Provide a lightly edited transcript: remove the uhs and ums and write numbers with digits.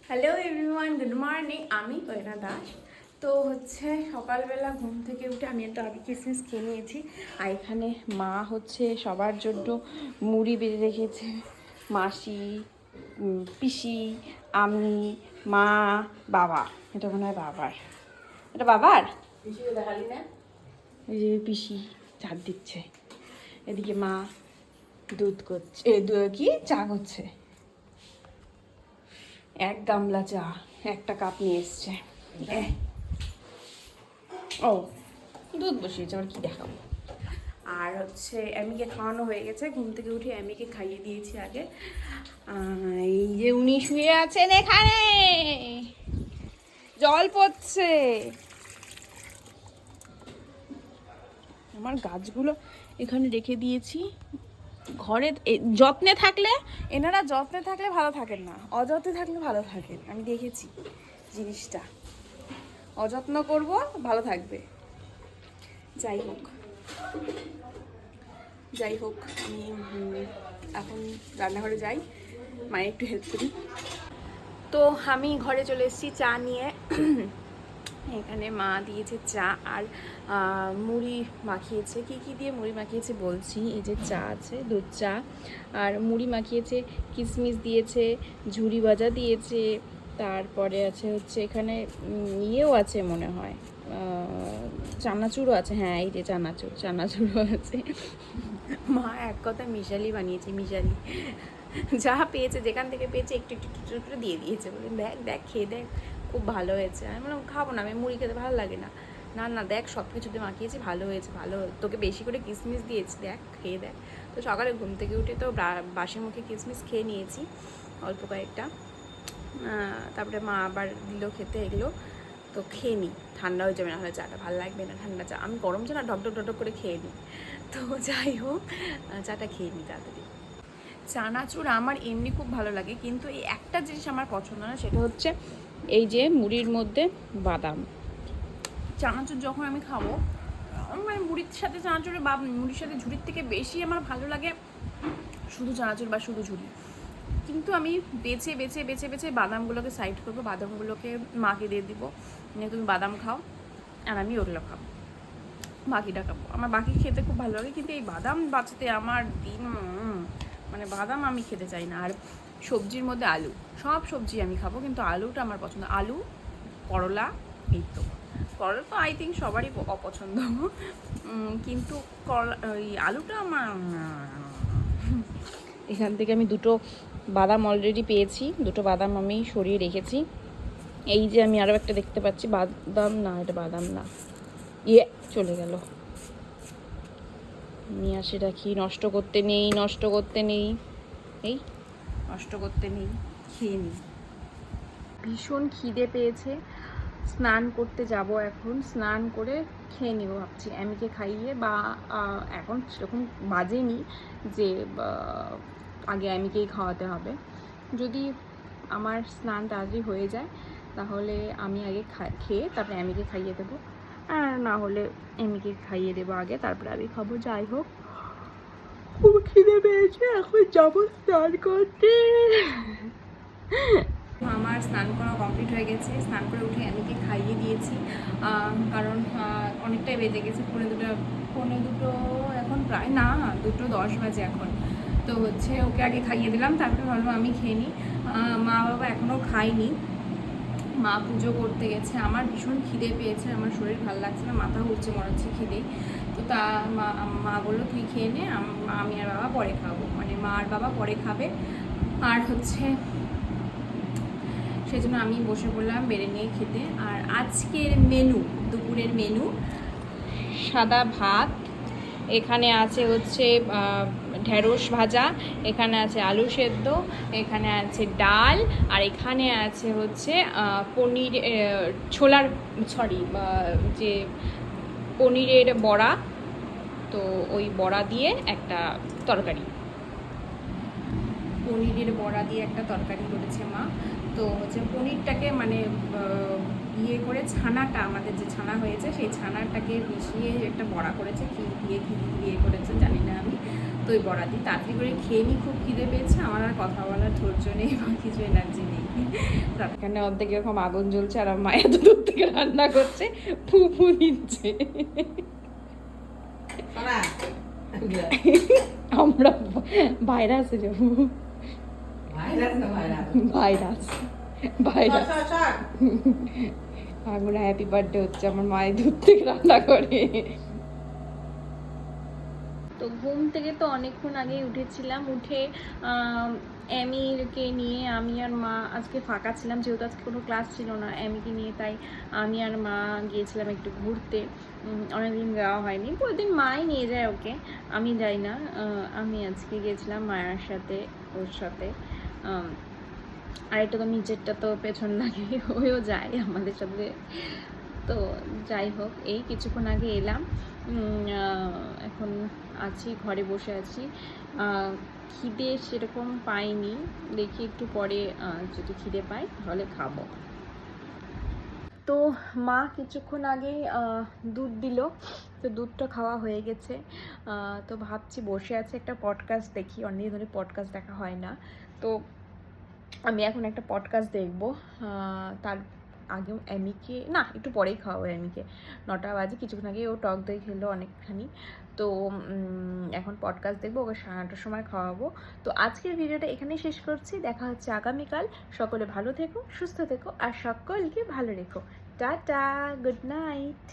Hello everyone, good morning. আমি কৈনা দাস। তো হচ্ছে সকালবেলা ঘুম থেকে উঠে আমি একটা আগে কিসমিস খেয়ে নিয়েছি। আর এখানে মা হচ্ছে সবার জন্য মুড়ি বেড়ে রেখেছে। মাসি, পিসি, আমি, মা, বাবা। এটা মনে হয় বাবার। এটা বাবার? পিসিও দেখালি না? এই যে পিসি ঝাড় দিচ্ছে, এদিকে মা দুধ করছে, কি চা করছে। এক গামলা চা, একটা কাপ নিয়ে এসছে। ও দুধ বসিয়েছে, আবার কি দেখাবো। আর হচ্ছে এমিকে খাওয়ানো হয়ে গেছে। ঘুম থেকে উঠে এমিকে খাইয়ে দিয়েছি আগে। এই যে উনি শুয়ে আছেন এখানে, জল পড়ছে। আমার গাছগুলো এখানে রেখে দিয়েছি ঘরে। যত্নে থাকলে, এনারা যত্নে থাকলে ভালো থাকেন না, অযত্নে থাকলে ভালো থাকেন। আমি দেখেছি জিনিসটা, অযত্ন করব ভালো থাকবে। যাই হোক আমি এখন রান্নাঘরে যাই, মায়ের একটু হেল্প করি। তো আমি ঘরে চলে এসেছি চা নিয়ে। এখানে মা দিয়েছে চা আর মুড়ি মাখিয়েছে। কি দিয়ে মুড়ি মাখিয়েছে বলছি। এই যে চা আছে, দুধ চা, আর মুড়ি মাখিয়েছে, কিশমিশ দিয়েছে, ঝুরি ভাজা দিয়েছে, তারপরে আছে হচ্ছে এখানে ইয়েও আছে মনে হয়, চানাচুরও আছে। হ্যাঁ, এই যে চানাচুরও আছে। মা এক কথা মিশালি বানিয়েছে, মিশালি যা পেয়েছে, যেখান থেকে পেয়েছে একটু একটু একটু একটু দিয়ে দিয়েছে। বলে দেখ খেয়ে দেখ, খুব ভালো হয়েছে। আমি বললাম খাবো না, আমি মুড়ি খেতে ভালো লাগে না। না দেখ, সব কিছুতে মাখিয়েছি, ভালো হয়েছে, তোকে বেশি করে কিশমিশ দিয়েছি, দেখ খেয়ে দেখ। তো সকালে ঘুম থেকে উঠে তো বাসি মুখে কিশমিশ খেয়ে নিয়েছি অল্প কয়েকটা। তারপরে মা আবার দিল খেতে এগুলো, তো খেয়ে নিই, ঠান্ডা হয়ে যাবে, না হলে চাটা ভালো লাগবে না। ঠান্ডা চা আমি গরম চা না ঢকঢক করে খেয়ে নিই। তো যাই হোক, চাটা খেয়ে নিই তাড়াতাড়ি। চানাচুর আমার এমনি খুব ভালো লাগে, কিন্তু এই একটা জিনিস আমার পছন্দ না, সেটা হচ্ছে এই যে মুড়ির মধ্যে বাদাম। চানাচুর যখন আমি খাবো, মানে মুড়ির সাথে চানাচুরের বা মুড়ির সাথে ঝুড়ির থেকে বেশি আমার ভালো লাগে শুধু চানাচুর বা শুধু ঝুড়ি। কিন্তু আমি বেছে বেছে বেছে বেছে বাদামগুলোকে সাইড করবো, বাদামগুলোকে মাকে দিয়ে দিব, তুমি বাদাম খাও আর আমি ওগুলো খাবো, বাকিটা খাবো। আমার বাকি খেতে খুব ভালো লাগে, কিন্তু এই বাদাম বাঁচতে আমার দিন, মানে বাদাম আমি খেতে চাই না। আর সবজির মধ্যে আলু, সব সবজি আমি খাবো, কিন্তু আলুটা আমার পছন্দ। আলু, করলা, এই তো করলা তো আই থিঙ্ক সবারই অপছন্দ, কিন্তু ওই আলুটা আমার। এখান থেকে আমি দুটো বাদাম অলরেডি পেয়েছি, দুটো বাদাম আমি সরিয়ে রেখেছি। এই যে আমি আরও একটা দেখতে পাচ্ছি, বাদাম না, এটা বাদাম না, চলে গেল। নিয়ে আসে রাখি, নষ্ট করতে নেই, এই নষ্ট করতে নেই, খেয়ে নিই। ভীষণ খিদে পেয়েছে, স্নান করতে যাব এখন। স্নান করে খেয়ে নিব ভাবছি, এমিকে খাইয়ে, বা এখন সেরকম বাজেনি যে আগে এমিকেই খাওয়াতে হবে। যদি আমার স্নান তাড়াতাড়ি হয়ে যায় তাহলে আমি আগে খেয়ে তারপরে এমিকে খাইয়ে দেবো, আর না হলে এমিকে খাইয়ে দেবো আগে, তারপরে আমি খাবো। যাই হোক, খুব খিদে পেয়েছে, এখন যাবো স্নান করতে। আমার স্নান করা কমপ্লিট হয়ে গেছে। স্নান করে উঠে এমিকে খাইয়ে দিয়েছি, কারণ অনেকটাই বেজে গেছে, পৌনে দুটো এখন, প্রায় না 2:10 বাজে এখন। তো হচ্ছে ওকে আগে খাইয়ে দিলাম, তারপরে ভাবলাম আমি খেয়ে নিই। মা বাবা এখনও খায়নি, মা পুজো করতে গেছে। আমার ভীষণ খিদে পেয়েছে, আমার শরীর ভালো লাগছে না, মাথা ঘুরছে মনে হচ্ছে খিদে। তো মা বললো তুই খেয়ে নে, আমি আর বাবা পরে খাবো, মানে মা আর বাবা পরে খাবে। আর হচ্ছে সেজন্য আমি বসে পড়লাম বেড়ে নিয়ে খেতে। আর আজকের মেনু, দুপুরের মেনু, সাদা ভাত, এখানে আছে হচ্ছে ঢেঁড়স ভাজা, এখানে আছে আলু সেদ্ধ, এখানে আছে ডাল, আর এখানে আছে হচ্ছে পনির, যে পনিরের বড়া, তো ওই বড়া দিয়ে একটা তরকারি, পনিরের বড়া দিয়ে একটা তরকারি করেছে মা। তো হচ্ছে পনিরটাকে মানে করে ছানাটা, আমাদের যে ছানা হয়েছে সেই ছানাটাকে মিশিয়ে একটা বড়া করেছে, কি দিয়ে করেছে জানি না আমি। তো ওই বড়া দিয়ে তাড়াতাড়ি করে খেয়ে নিই, খুব খিদে পেয়েছে আমার, আর কথা বলার ধৈর্য নেই বা কিছু এনার্জি নেই। এখানে অর্ধেক এরকম আগুন জ্বলছে আর আমার মা এত দূর থেকে রান্না করছে, ফু দিচ্ছে। আমরা ভাইরাসে যাবো, ভাইরাস আমরা হ্যাপি বার্থডে হচ্ছে, আমার মায়ের দূর থেকে রান্না করে। তো ঘুম থেকে তো অনেকক্ষণ আগেই উঠেছিলাম, উঠে অ্যামিকে নিয়ে আমি আর মা আজকে ফাঁকা ছিলাম, যেহেতু আজকে কোনো ক্লাস ছিল না অ্যামিকে নিয়ে, তাই আমি আর মা গিয়েছিলাম একটু ঘুরতে। অনেকদিন যাওয়া হয়নি, প্রতিদিন মাই নিয়ে যায় ওকে, আমি যাই না। আমি আজকে গিয়েছিলাম মায়ের সাথে, ওর সাথে। আর এটা তো নিচেরটা তো পেছন লাগে, ওইও যায় আমাদের সাথে। তো যাই হোক, এই কিছুক্ষণ আগে এলাম, এখন আছি ঘরে বসে আছি। খিদে সেরকম পাইনি, দেখি একটু পরে যদি খিদে পাই তাহলে খাবো। তো মা কিছুক্ষণ আগেই দুধ দিল, তো দুধটা খাওয়া হয়ে গেছে। তো ভাবছি বসে আছে একটা পডকাস্ট দেখি, অনেকদিন ধরে পডকাস্ট দেখা হয় না। তো আমি এখন একটা পডকাস্ট দেখবো। তার আগেও অ্যামিকে না, একটু পরেই খাওয়াবো অ্যামিকে, 9টা বাজে, কিছুক্ষণ আগে ও টক দই খেলো অনেকখানি। তো এখন পডকাস্ট দেখবো, ওকে 9:30টার সময় খাওয়াবো। তো আজকের ভিডিওটা এখানেই শেষ করছি, দেখা হচ্ছে আগামীকাল। সকলে ভালো থেকো, সুস্থ থেকো আর সকলকে ভালো রেখো। Tata, good night.